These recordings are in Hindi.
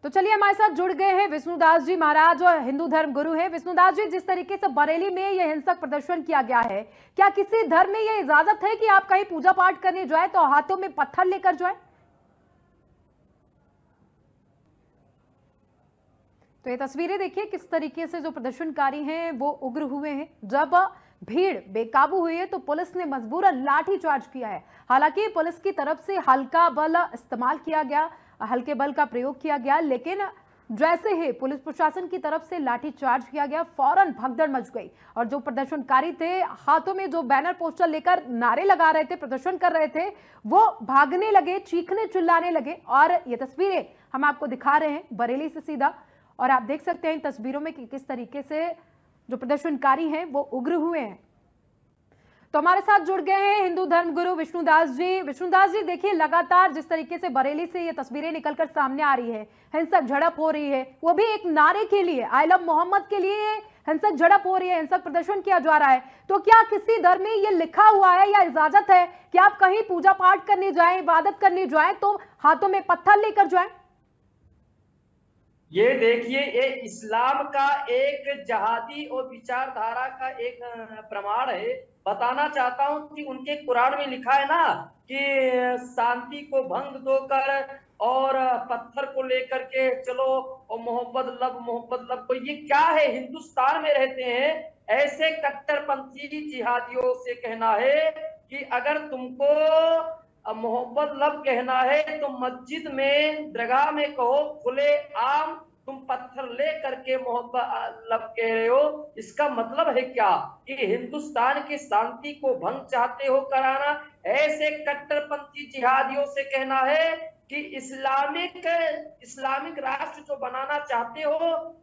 तो चलिए हमारे साथ जुड़ गए हैं विष्णुदास जी महाराज और हिंदू धर्म गुरु हैं। विष्णुदास जी, जिस तरीके से बरेली में यह हिंसक प्रदर्शन किया गया है, क्या किसी धर्म में यह इजाजत है कि आप कहीं पूजा पाठ करने जाए तो हाथों में पत्थर लेकर जाए? तो ये तस्वीरें देखिए किस तरीके से जो प्रदर्शनकारी हैं वो उग्र हुए हैं। जब भीड़ बेकाबू हुई है तो पुलिस ने मजबूरन लाठीचार्ज किया है। हालांकि पुलिस की तरफ से हल्का बल इस्तेमाल किया गया, हल्के बल का प्रयोग किया गया, लेकिन जैसे ही पुलिस प्रशासन की तरफ से लाठीचार्ज किया गया, फौरन भगदड़ मच गई और जो प्रदर्शनकारी थे हाथों में जो बैनर पोस्टर लेकर नारे लगा रहे थे, प्रदर्शन कर रहे थे, वो भागने लगे, चीखने चिल्लाने लगे। और ये तस्वीरें हम आपको दिखा रहे हैं बरेली से सीधा, और आप देख सकते हैं इन तस्वीरों में कि किस तरीके से जो प्रदर्शनकारी हैं वो उग्र हुए हैं। तो हमारे साथ जुड़ गए हैं हिंदू धर्म गुरु विष्णुदास जी। विष्णुदास जी, देखिए लगातार जिस तरीके से बरेली से ये तस्वीरें निकलकर सामने आ रही है, हिंसक झड़प हो रही है, वो भी एक नारे के लिए, आई लव मोहम्मद के लिए हिंसक झड़प हो रही है, हिंसक प्रदर्शन किया जा रहा है। तो क्या किसी धर्म में ये लिखा हुआ है या इजाजत है कि आप कहीं पूजा पाठ करने जाएं, इबादत करने जाएं तो हाथों में पत्थर लेकर जाएं? ये देखिए, ये इस्लाम का एक जहादी और विचारधारा का एक प्रमाण है। बताना चाहता हूं कि उनके कुरान में लिखा है ना कि शांति को भंग दो कर और पत्थर को लेकर के चलो और मोहब्बत लब। तो ये क्या है? हिंदुस्तान में रहते हैं ऐसे कट्टरपंथी जिहादियों से कहना है कि अगर तुमको मोहब्बत लब कहना है तो मस्जिद में, दरगाह में कहो, खुले आम तुम पत्थर ले करके मोहब्बत लब कह रहे हो। इसका मतलब है क्या कि हिंदुस्तान की शांति को भंग चाहते हो कराना? ऐसे कट्टरपंथी जिहादियों से कहना है कि इस्लामिक राष्ट्र जो बनाना चाहते हो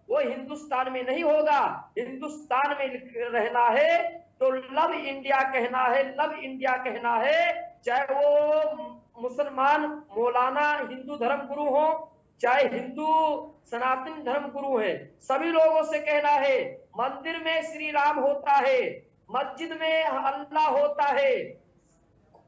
वो हिंदुस्तान में नहीं होगा। हिंदुस्तान में रहना है तो लव इंडिया कहना है, लव इंडिया कहना है। चाहे वो मुसलमान मौलाना हिंदू धर्म गुरु हो, चाहे हिंदू सनातन धर्म गुरु है, सभी लोगों से कहना है मंदिर में श्री राम होता है, मस्जिद में अल्लाह होता है।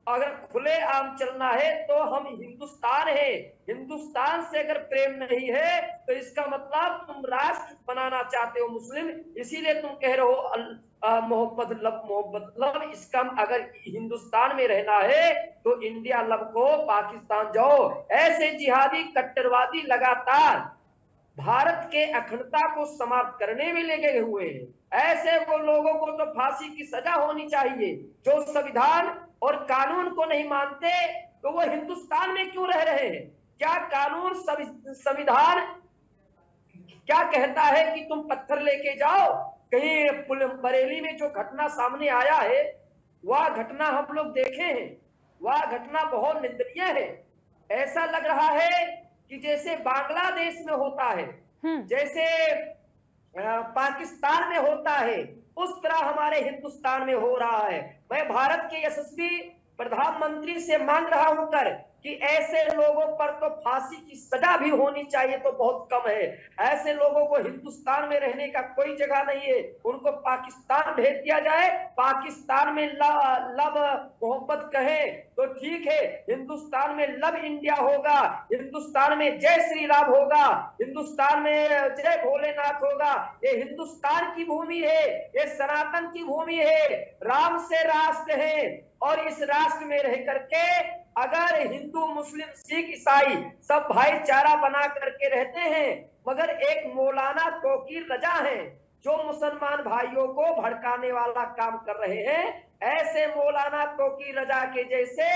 अगर खुले आम चलना है तो हम हिंदुस्तान है। हिंदुस्तान से अगर प्रेम नहीं है तो इसका मतलब तुम राष्ट्र बनाना चाहते हो मुस्लिम, इसीलिए तुम कह रहे हो मोहब्बत लब। इसका अगर हिंदुस्तान में रहना है तो इंडिया लब को पाकिस्तान जाओ। ऐसे जिहादी कट्टरवादी लगातार भारत के अखंडता को समाप्त करने में लगे हुए हैं। ऐसे को लोगों को तो फांसी की सजा होनी चाहिए। जो संविधान और कानून को नहीं मानते तो वो हिंदुस्तान में क्यों रह रहे हैं? क्या कानून संविधान क्या कहता है कि तुम पत्थर लेके जाओ? कहीं बरेली में जो घटना सामने आया है वह घटना हम लोग देखे हैं, वह घटना बहुत निंदनीय है। ऐसा लग रहा है कि जैसे बांग्लादेश में होता है, जैसे पाकिस्तान में होता है, उस तरह हमारे हिंदुस्तान में हो रहा है। मैं भारत के यशस्वी प्रधानमंत्री से मांग रहा हूं कि ऐसे लोगों पर तो फांसी की सजा भी होनी चाहिए तो बहुत कम है। ऐसे लोगों को हिंदुस्तान में रहने का कोई जगह नहीं है, उनको पाकिस्तान भेज दिया जाए। पाकिस्तान में लव मोहब्बत कहे तो ठीक है, हिंदुस्तान में लव इंडिया होगा, हिंदुस्तान में जय श्री राम होगा, हिंदुस्तान में जय भोलेनाथ होगा। ये हिंदुस्तान की भूमि है, ये सनातन की भूमि है, राम से राष्ट्र है। और इस राष्ट्र में रह करके अगर हिंदू मुस्लिम सिख ईसाई सब भाईचारा बना करके रहते हैं, मगर एक मौलाना तौकीर रजा है जो मुसलमान भाइयों को भड़काने वाला काम कर रहे हैं। ऐसे मौलाना तौकीर रजा के जैसे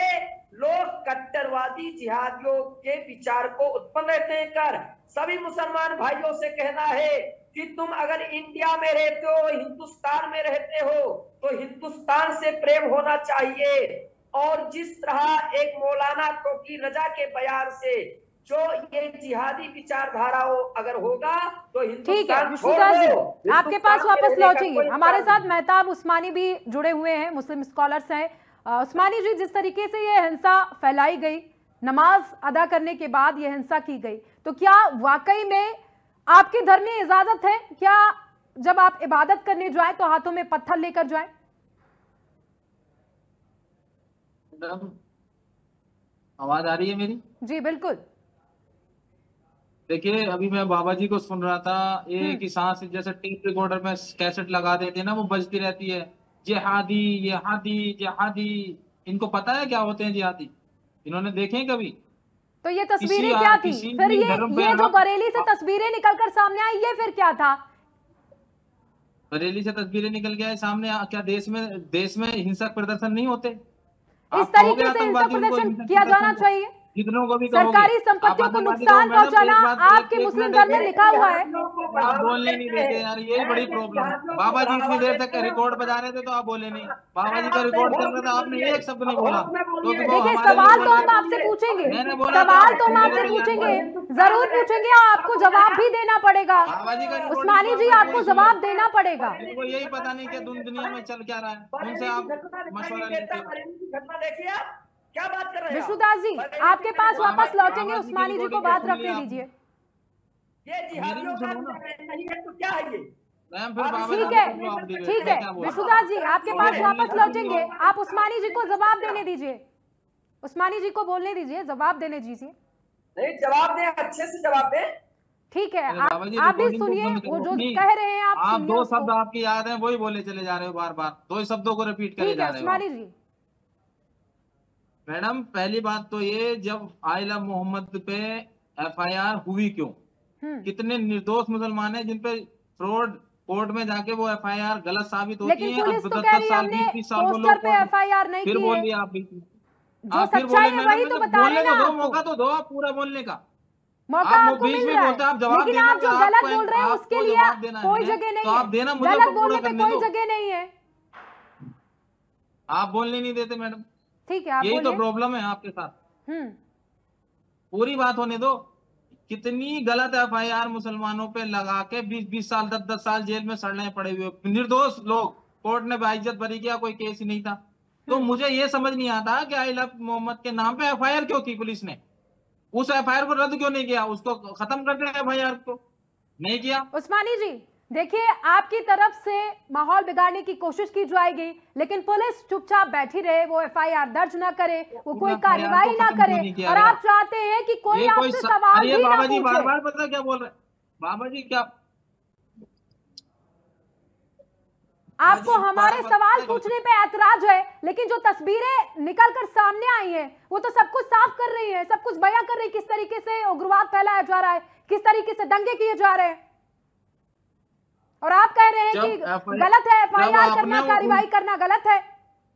लोग कट्टरवादी जिहादियों के विचार को उत्पन्न रहते कर सभी मुसलमान भाइयों से कहना है कि तुम अगर इंडिया में रहते हो, हिंदुस्तान में रहते हो तो हिंदुस्तान से प्रेम होना चाहिए। और जिस तरह एक मौलाना तौकीर रजा के बयान से जो ये जिहादी विचारधारा अगर होगा तो हिंदुस्तान छोड़ दो। आपके पास वापस लौटेंगे। हमारे साथ मेहताब उस्मानी भी जुड़े हुए हैं, मुस्लिम स्कॉलर्स हैं। उस्मानी जी, जिस तरीके से ये हिंसा फैलाई गई, नमाज अदा करने के बाद ये हिंसा की गई, तो क्या वाकई में आपके धर्म में इजाजत है क्या जब आप इबादत करने जाएं तो हाथों में पत्थर लेकर जाएं? आवाज आ रही है मेरी? जी बिल्कुल। देखिए अभी मैं बाबा जी को सुन रहा था, एक ही सांस जैसे टेप रिकॉर्डर में कैसेट लगा देते हैं ना, वो बजती रहती है, जिहादी जिहादी जिहादी। इनको पता है क्या होते हैं जिहादी? इन्होंने देखे हैं कभी? तो ये तस्वीरें क्या थी किसी फिर? भी धर्म पे ये जो आप बरेली से तस्वीरें निकलकर सामने आई, ये फिर क्या था? बरेली से तस्वीरें निकल के आए सामने, क्या देश में हिंसक प्रदर्शन नहीं होते? इस आप कहोगे तरीके से हिंसक आतंकवादी उनको प्रदर्शन हिंसक किया जाना प्रदर्शन को? चाहिए? जितनों को भी कहोगे सरकारी आप संपत्तियों को आतंकवादी नुकसान कहो। मैडम पहुंचाना एक बात, आपके एक मुस्लिम मिनट, धर्म में लिखा हुआ है। आप बोलने नहीं देते यार, यही बड़ी प्रॉब्लम। बाबा जी इतनी देर तक रिकॉर्ड बजा रहे थे तो आप बोले नहीं। बाबा जी का रिकॉर्ड चल रहा था, आपने एक शब्द नहीं बोला, क्योंकि वो देखिए हमारे सवाल लिए तो बोल हम रहे आपसे थे। पूछेंगे, मैंने बोला सवाल था, तो हम आपसे पूछेंगे, जरूर पूछेंगे, आपको जवाब भी देना पड़ेगा। बाबा जी का उस्मानी जी आपको जवाब देना पड़ेगा। इनको यही पता नहीं कि दुनिया में चल क्या रहा है, उनसे आप मशवरा लेते हो। घटना देखिए आप क्या बात कर रहे हैं? विष्णुदास जी आपके पास वापस लौटेंगे, बाबा जी की उस्मानी जी को रिकॉर्डिंग बात सुन रखने लिया आपने। दीजिए। ये जिहादियों का नहीं है तो क्या है ये? मैम फिर बाबा जी ठीक को है, जवाब दीजिए, ठीक मैं है क्या बोल रहा हूँ। विष्णुदास जी आपके पास बोलने वापस की लौटेंगे, आप उस्मानी जी को जवाब देने दीजिए। उस्मानी जी को बोलने दीजिए, जवाब देने दीजिए। नहीं जवाब दें, अच्छे से जवाब दें। ठीक है, अरे बाबा जी आप भी रिकॉर्डिंग को सुनिए, बंद वो करो। जो नहीं, कह रहे हैं आप आप सुनिए दो उसको। शब्द आपकी याद है वही बोले चले जा रहे हो, बार बार दो ही शब्दों को रिपीट करे ठीक जा है रहे हो। उस्मानी जी। मैडम पहली बात तो ये, जब आइला मोहम्मद पे एफआईआर हुई क्यों? कितने निर्दोष मुसलमान हैं जिन पे फ्रॉड कोर्ट में जाके वो एफआईआर गलत साबित होती लेकिन है, पुलिस और तो 10 कह रही है साल हमने 20 साल वो पोस्टर लोग पे एफआईआर नहीं फिर की बोल है। दिया आप भी। जो फिर सच्चाई बोले है मैडम, वही तो मतलब बता रहे बोलने हैं को ना दो, आपको। मौका तो दो आप पूरा बोलने का। मौका आप आपको बीच मिल में रहा बोलते हैं, है, आप जवाब लेकिन देना, आप जो अगर गलत आपको बोल रहे हैं आपको उसके लिए जवाब देना कोई है, जगह नहीं तो आप है। देना, मुझे गलत तो पूरा बोलने पे करने कोई दो। जगह नहीं है। आप बोलने नहीं देते मैडम, ठीक है आप यही तो बोलिए। प्रॉब्लम है आपके साथ। पूरी बात होने दो। कितनी गलत एफआईआर मुसलमानों पे लगा के 20-20 साल 10-10 साल जेल में सड़ने पड़े हुए निर्दोष लोग, कोर्ट ने बाइज्जत बरी किया, कोई केस ही नहीं था। तो मुझे ये समझ नहीं आता कि आई लव मोहम्मद के नाम पे एफआईआर क्यों की पुलिस ने? उस एफआईआर को रद्द क्यों नहीं किया? उसको खत्म कर दिया, एफआईआर को नहीं किया। उस्मानी जी देखिए, आपकी तरफ से माहौल बिगाड़ने की कोशिश की जाएगी, लेकिन पुलिस चुपचाप बैठी रहे, वो एफआईआर दर्ज ना करे, वो कोई कार्रवाई ना करे, और आप चाहते हैं कि कोई आपसे सवाल भी ना बाबा जी पूछे। बार बार पता क्या बोल रहे बाबा जी? क्या आपको हमारे सवाल पूछने पे ऐतराज है, लेकिन जो तस्वीरें निकलकर सामने आई हैं वो तो सब कुछ साफ कर रही है, सब कुछ बयां कर रही है, किस तरीके से उग्रवाद फैलाया जा रहा है, किस तरीके से दंगे किए जा रहे हैं, और आप कह रहे हैं कि गलत है एफआईआर करना, कार्रवाई करना गलत है।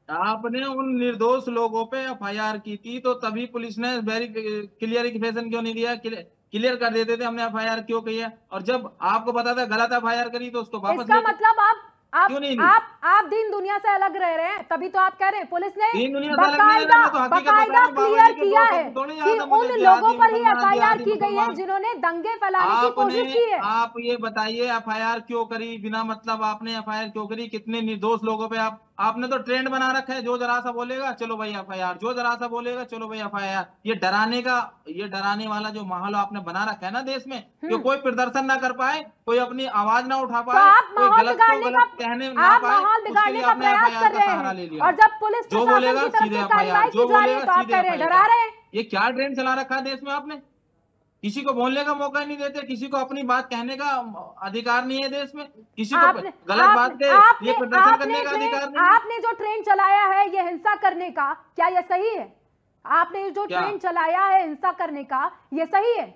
आपने उन निर्दोष लोगों पे एफआईआर की थी तो तभी पुलिस ने वेरी क्लियरिफिकेशन क्यों नहीं दिया? क्लियर कर देते थे हमने एफआईआर क्यों की है, और जब आपको पता था गलत एफआईआर करी तो उसको वापस इसका मतलब आप आप दीन दुनिया से अलग रह रहे हैं, तभी तो आप कह रहे हैं पुलिस ने बाकायदा क्लियर किया है कि उन लोगों पर ही एफआईआर की गई है जिन्होंने दंगे फैलाने की कोशिश की है। आप ये बताइए एफआईआर क्यों करी? बिना मतलब आपने एफआईआर क्यों करी? कितने निर्दोष लोगों पे आपने तो ट्रेंड बना रखा है, जो जरा सा बोलेगा चलो भाई एफआईआर, जो जरा सा बोलेगा चलो भाई एफआईआर। ये डराने वाला जो माहौल आपने बना रखा है ना देश में, कि कोई प्रदर्शन ना कर पाए, कोई अपनी आवाज ना उठा पाए, कोई गलत को गलत कहने ना पाए, उसके लिए आपने एफआईआर का सहारा ले लिया। और जब पुलिस जो बोलेगा सीधे एफआईआर, जो बोलेगा सीधे एफआईआर। ये क्या ट्रेंड चला रखा है देश में आपने? किसी को बोलने का मौका नहीं देते, किसी को अपनी बात कहने का अधिकार नहीं है देश में, किसी को गलत बात के लिए प्रदर्शन करने का अधिकार नहीं। आपने जो ट्रेंड चलाया है ये हिंसा करने का, क्या ये सही है? आपने जो ट्रेंड चलाया है हिंसा करने का, ये सही है?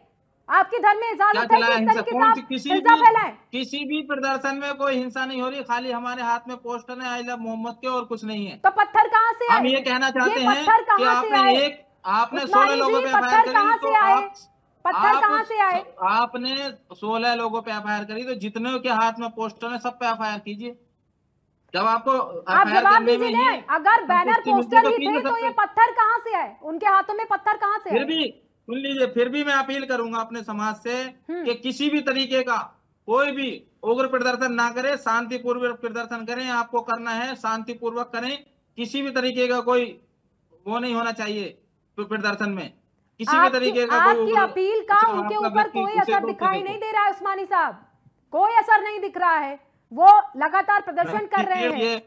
आपके धर्म में इजाजत है कि इस तरीके से हिंसा फैलाएं? किसी भी प्रदर्शन में कोई हिंसा नहीं हो रही, खाली हमारे हाथ में पोस्टर है आई लव मोहम्मद के, और कुछ नहीं है। तो पत्थर कहां से आए? हम ये कहना चाहते हैं कि आपने 16 लोगों पे एफआईआर करी, तो पत्थर कहां से आए? आपने 16 लोगों पे एफआईआर करी, तो जितने के हाथ में पोस्टर है सब पे एफआईआर कीजिए। जब आपको आप जवाब दीजिए ना, अगर बैनर पोस्टर ही थे तो ये पत्थर कहां से आए? उनके हाथों में पत्थर कहां से आए? फिर भी सुन लीजिए, फिर भी मैं अपील करूंगा अपने समाज से कि किसी भी तरीके का कोई भी उग्र प्रदर्शन ना करे, शांतिपूर्वक प्रदर्शन करें। आपको करना है शांतिपूर्वक करें, किसी भी तरीके का कोई वो नहीं होना चाहिए प्रदर्शन में, किसी भी तरीके का। आपकी अपील का उनके ऊपर कोई असर दिखाई नहीं दे रहा है उस्मानी साहब, कोई असर नहीं दिख रहा है, वो लगातार प्रदर्शन कर रहे हैं।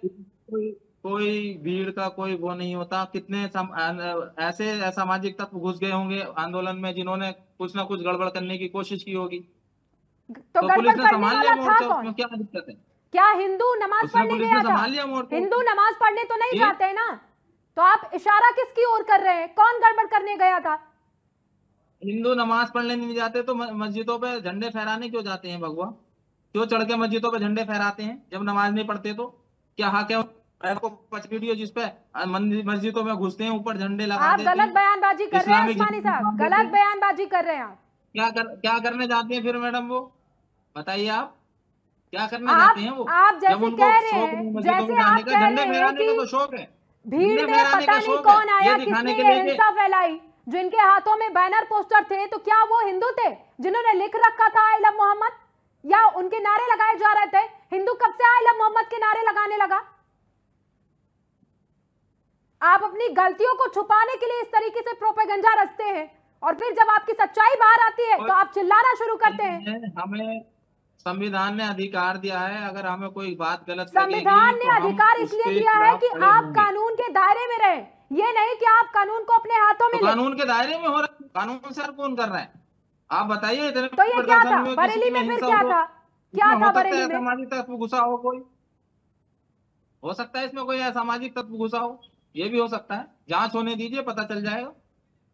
कोई भीड़ का कोई वो नहीं होता। कितने ऐसे असामाजिक तत्व घुस गए होंगे आंदोलन में जिन्होंने कुछ ना कुछ गड़बड़ करने की कोशिश की होगी, तो पुलिस गड़बड़ ने करने संभाल वाला लिया था मोर्चा, कौन? उसमें क्या दिक्कत है? क्या हिंदू नमाज उसमें पढ़ने पुलिस गया ने था? संभाल लिया मोर्चा। हिंदू नमाज पढ़ने तो नहीं ये- जाते हैं ना, तो आप इशारा किसकी ओर कर रहे हैं? कौन गड़बड़ करने गया था? हिंदू नमाज पढ़ने नहीं जाते तो मस्जिदों पे झंडे फहराने क्यों जाते हैं भगवा? क्यों चढ़ के मस्जिदों पे झंडे फहराते हैं जब नमाज नहीं पढ़ते? तो क्या हक है को वीडियो जिसपे मस्जिदों में घुसते हैं, ऊपर झंडे लगा आप देते हैं? गलत बयानबाजी कर रहे हैं इस्लामिक उस्मानी साहब, जिहाद गलत बयानबाजी कर रहे हैं आप। क्या करने जाते हैं फिर मैडम वो? बताइए आप क्या करने आप जाते हैं वो? आप जब जैसे उनको कह रहे शौक हैं, नहीं मस्जिदों जैसे में जाने आप का, कह झंडे रहे हैं फहराने का तो कि शौक है, भीड़ झंडे में फहराने पता का नहीं शौक कौन है, आया, ये दिखाने किसने के ये लिए हिंसा फैलाई, जिनके हाथों में बैनर पोस्टर थे, तो क्या वो हिंदू थे जिन्होंने लिख रखा था आई लव मोहम्मद, या उनके नारे लगाए जा रहे थे? हिंदू कब से आई लव मोहम्मद के नारे लगाने लगा? आप अपनी गलतियों को छुपाने के लिए इस तरीके से प्रोपेगेंडा रचते हैं, और फिर जब आपकी सच्चाई बाहर आती है तो आप चिल्लाना शुरू करते हैं। हमें संविधान ने अधिकार दिया है, अगर हमें कोई बात गलत संविधान ने तो हम अधिकार इसलिए उसके दिया है खिलाफ कि खड़े आप होंगे। कानून के दायरे में रहें, ये नहीं कि आप कानून को अपने हाथों में तो लें। कानून के दायरे में हो रहा है, कानून से कौन कर रहा है? आप बताइए। इतने तो ये क्या प्रदर्शन था हुए, बरेली किसी में? फिर हिंसा क्या हुआ, था? क्या इसमें था हो सकता बरेली है में? सामाजिक तत्व घुसा हो कोई, हो सकता है इसमें कोई असामाजिक तत्व घुसा हो, ये भी हो सकता है। जांच होने दीजिए, पता चल जाएगा।